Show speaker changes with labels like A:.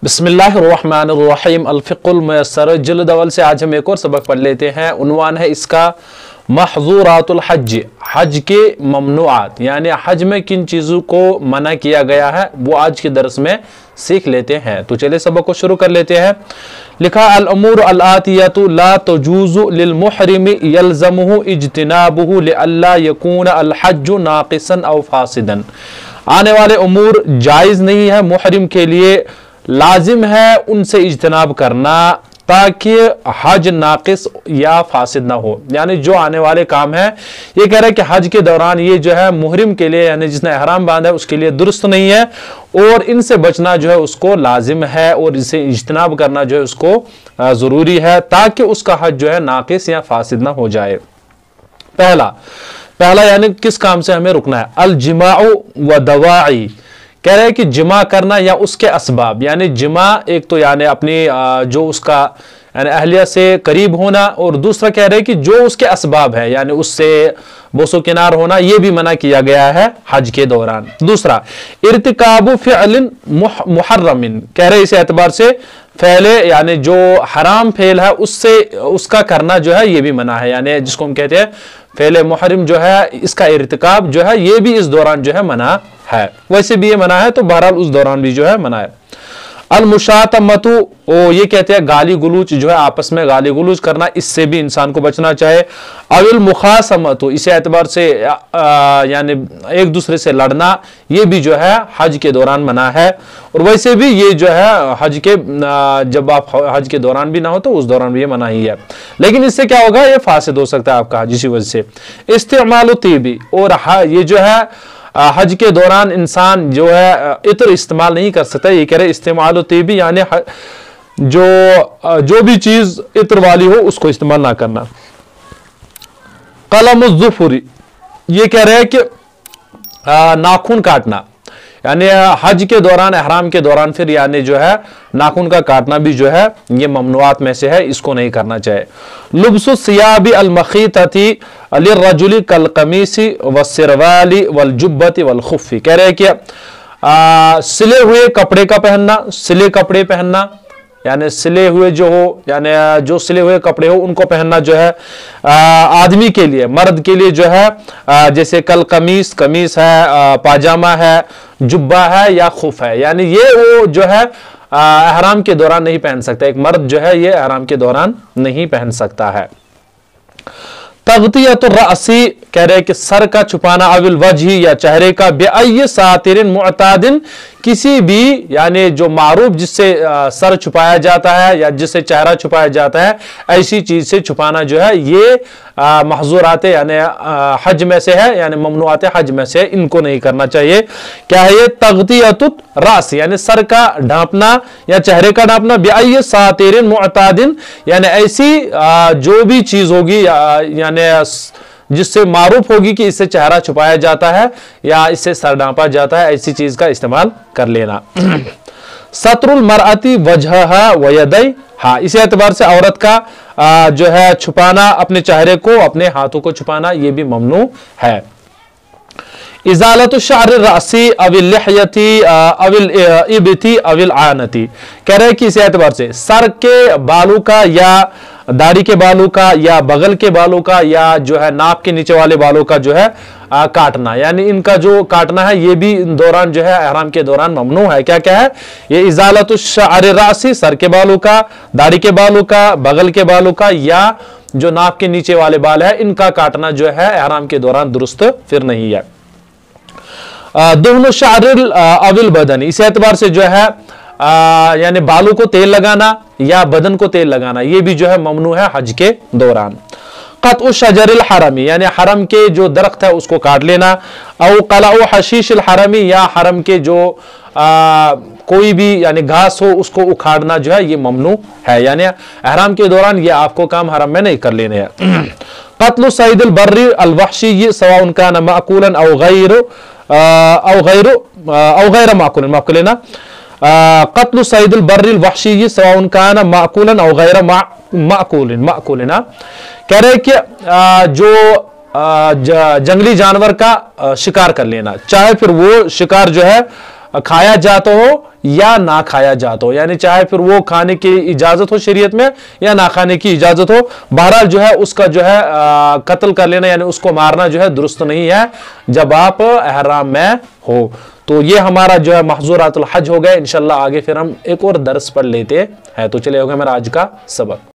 A: बिस्मिल्लाहिर्रहमानिर्रहीम अल-फ़िक़्हुल मुयस्सर जिल्द अव्वल से आज हम एक और सबक पढ़ लेते हैं। उन्वान है इसका महज़ूरातुल हज, हज के ममनुआत, यानी हज में किन चीज़ों को मना किया गया है वो आज के दर्स में सीख लेते हैं। तो चलिए सबक को शुरू कर लेते हैं। लिखा अल उमूर अल आतियतु ला तजूज़ु लिल मुहरिम यल्ज़मुहु इज्तिनाबुहु लिअल्ला यकून अल हज्जु नाक़िसन औ फासिदन। आने वाले उमूर जायज़ नहीं है, मुहरिम के लिए लाजिम है उनसे इज्तनाब करना ताकि हज नाकिस या फासिद ना हो। यानी जो आने वाले काम है, ये कह रहे हैं कि हज के दौरान ये जो है मुहरिम के लिए, यानी जिसने ihram बांधा है उसके लिए दुरुस्त नहीं है और इनसे बचना जो है उसको लाजिम है और इसे इज्तनाब करना जो है उसको ज़रूरी है ताकि उसका हज जो है नाकिस या फासिद ना हो जाए। पहला यानी किस काम से हमें रुकना है? अल जिमाउ व दवाई, कह रहे हैं कि जिमा करना या उसके असबाब, यानी जिमा एक तो यानी अपनी जो उसका यानी अहलिया से करीब होना, और दूसरा कह रहे हैं कि जो उसके असबाब है यानी उससे बोसो किनार होना, यह भी मना किया गया है हज के दौरान। दूसरा इर्तिकाबु फ़िअलिन मुहर्रमिन, कह रहे हैं इस एतबार से फैले यानी जो हराम फेल है उससे उसका करना जो है ये भी मना है, यानी जिसको हम कहते हैं फेले मुहरिम जो है इसका इर्तिकाब जो है ये भी इस दौरान जो है मना है। वैसे भी ये मना है तो बहरहाल उस दौरान भी जो है मना है। अल मुशातमतु, ये कहते हैं गाली गुलूच जो है आपस में गाली गुलूच करना, इससे भी इंसान को बचना चाहे। अविल मुखासमतु, इस एतबार से यानी एक दूसरे से लड़ना, ये भी जो है हज के दौरान मना है। और वैसे भी ये जो है हज के जब आप हज के दौरान भी ना हो तो उस दौरान भी ये मना ही है, लेकिन इससे क्या होगा, ये फासिद हो सकता है आपका हज इसी वजह से। इस्तेमाल तीबी, और ये जो है हज के दौरान इंसान जो है इत्र इस्तेमाल नहीं कर सकता। ये कह रहे इस्तेमाल तीबी यानी जो भी चीज इत्र वाली हो उसको इस्तेमाल ना करना। कलम ज़ुफ़ुरी, ये कह रहे हैं कि नाखून काटना, यानी हज के दौरान ihram के दौरान फिर यानी जो है नाखून का काटना भी जो है ये ममनुआत में से है, इसको नहीं करना चाहिए। लुब्सु सियाबी अल मखीतती लिर्रजुली कल कमीसी व सिरवाली वल जुब्बती वल खुफ़ी, कह रहे हैं कि सिले हुए कपड़े का पहनना, सिले कपड़े पहनना यानी सिले हुए जो हो, यानी जो सिले हुए कपड़े हो उनको पहनना जो है आदमी के लिए, मर्द के लिए जो है जैसे कल कमीज, कमीज है, पाजामा है, जुब्बा है या खुफ है, यानी ये वो जो है ihram के दौरान नहीं पहन सकता। एक मर्द जो है ये ihram के दौरान नहीं पहन सकता है। तग़तियतुर रअसी, कह रहे हैं कि सर का छुपाना, अविल वजही या चेहरे का, बेअय्य सातिरिन मुअतादिन, किसी भी यानी जो मारूफ जिससे सर छुपाया जाता है या जिससे चेहरा छुपाया जाता है ऐसी चीज से छुपाना जो है ये महज़ूरात यानी हज में से है, यानी ममनुआत हज में से, इनको नहीं करना चाहिए। क्या है ये? तग़तियतुर रअस, यानी सर का ढांपना या चेहरे का ढांपना, बेअय्य सातिरिन मुअतादिन, यानी ऐसी जो भी चीज होगी यानी जिससे मारूफ होगी कि इससे चेहरा छुपाया जाता है या इससे सर ढांपा जाता है, ऐसी चीज का इस्तेमाल कर लेना। सत्रुल मरअती वजहहा व यदैहा, इसी एतबार से औरत का जो है छुपाना, अपने चेहरे को, अपने हाथों को छुपाना, ये भी ममनू है। इजालतु शा'r रअसी अविल लिहयती अविल इबती अविल आनती, कह रहे हैं कि इस एतबार से सर के बालों का या दाढ़ी के बालों का या बगल के बालों का या जो है नाक के नीचे वाले बालों का जो है काटना, यानी इनका जो काटना है ये भी दौरान जो है ihram के दौरान ममनू है। क्या क्या है ये? इजालतु शा'r रअसी, सर के बालों का, दाढ़ी के बालों का, बगल के बालों का या जो नाक के नीचे वाले बाल है इनका काटना जो है ihram के दौरान दुरुस्त फिर नहीं है। दुहनु शा'रिल अविल बदन, इस एतबार से जो है यानी बालों को तेल लगाना या बदन को तेल लगाना, ये भी जो है ममनू है हज के दौरान। क़त्उ शजरिल हरमी, यानी हरम के जो दरख्त है उसको काट लेना। औ क़लअु हशीशिल हरमी, या हरम के जो कोई भी यानी घास हो उसको उखाड़ना जो है ये ममनू है, यानी ihram के दौरान ये आपको काम हरम में नहीं कर लेने हैं। क़त्लु सईदिल बर्री अल वहशी सवाउन कान माकुलन औ गैर माकुलन, माफ कर लेना। क़त्लु सईदिल बर्रिल वहशी सवाउन कान माकुलन औ गैर माकुलन, कह रहे कि जो जंगली जानवर का शिकार कर लेना, चाहे फिर वो शिकार जो है खाया जाता हो या ना खाया जाता हो, यानी चाहे फिर वो खाने की इजाजत हो शरीयत में या ना खाने की इजाजत हो, बहरहाल जो है उसका जो है कत्ल कर लेना यानी उसको मारना जो है दुरुस्त नहीं है जब आप एहराम में हो। तो ये हमारा जो है महज़ूरातुल हज हो गए। इंशाल्लाह आगे फिर हम एक और दर्स पढ़ लेते हैं। तो चलिए हो गया मेरा आज का सबक।